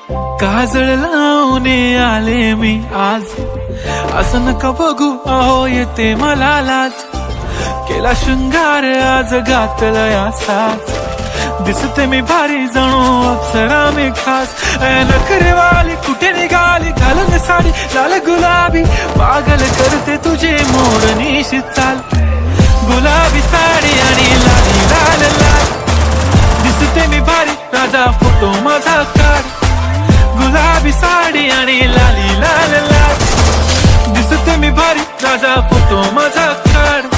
काजळ लावून आले मी आज, असं नका बघू अहो येते मला लाज. केला शृंगार आज घातला असाच, दिसते मी भारी जणू अप्सरा मी खास. नखरेवाली कुठे निघाली घालून साडी लाल गुलाबी, पागल करते तुझे मोरनीशी चाल. गुलाबी साडी आणि लाली लाल लाल, दिसते मी भारी राजा फोटो माझा काढ. गुलाबी साडी आणि लाली लाल लाल, दिसते मी भारी राजा फोटो माझा काढ.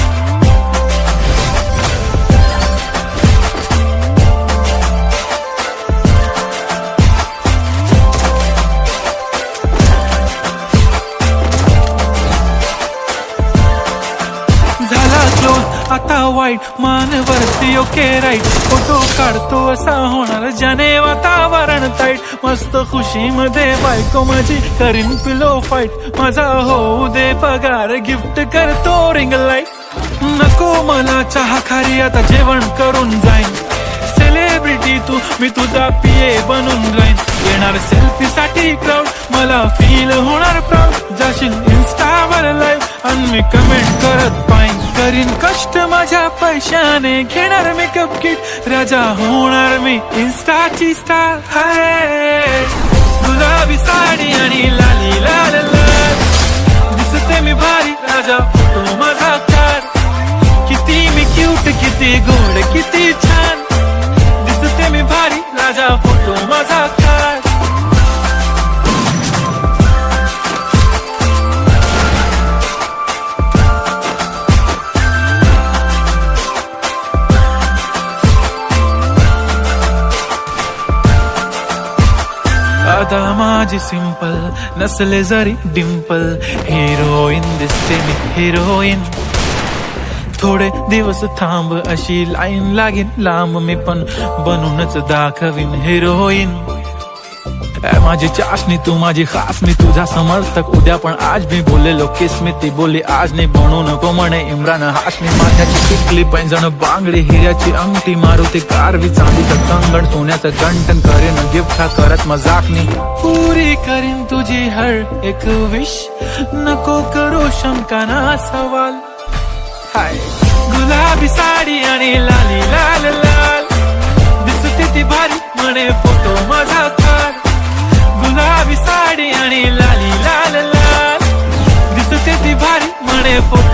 झाला क्लोज आता वाईट, मान वरती ओके राईट. फोटो काढतो असा होणार ज्याने वातावरण ताईट. मस्त खुशी मध्ये बायको माझी करीन पिलो फाईट. माझा होऊ दे पगार गिफ्ट करतो रिंग लाईट. नको मला चहा खारी आता जेवण करून जाईन. सेलिब्रिटी तू मी तुझा पिये बनून राहीन. येणार सेल्फी साठी क्राऊड मला फील होणार प्राऊड. जाशील इन्स्टावर लाईव्ह आणि मी कमेंट करत पाईन. करीन कष्ट माझ्या पैशाने घेणार मेकअप किट. राजा होणार मी इन्स्टाची स्टार. हाय गुलाबी साडी आणि लाली लाल लाल, दिसते मी भारी राजा फोटो माझा काढ. किती मी क्यूट किती गोड किती छान, दिसते मी भारी राजा फोटो माझा काढ. आता माझी सिंपल नसले जरी डिंपल, हिरोईन दिसते मी हिरोईन. थोडे दिवस थांब अशी लाईन लागेल लांब, मी पण बनूनच दाखवीन हिरोईन. माझी चाशनी तू माझी खास, मी तुझा समर्थक उद्या पण आज मी बोललेलो किस मी ती बोली आज नाही. बनू नको म्हणे इम्रान हाशमी. माझ्याची टिकली पैंजण बांगडी हिऱ्याची अंगठी, मारुती कारवी चांदीचं कंगण सोन्याचं गंटन. करेन गिफ्ट हा करत मजाकनी, पुरी करीन तुझी हर एक विश. नको करू शंका ना सवाल. हाय गुलाबी साडी आणि लाली लाल लाल, दिसते ती भारी म्हणे फोटो माझा काढ. गुलाबी साडी आणि लाली लाल लाल, दिसते ती भारी म्हणे फोटो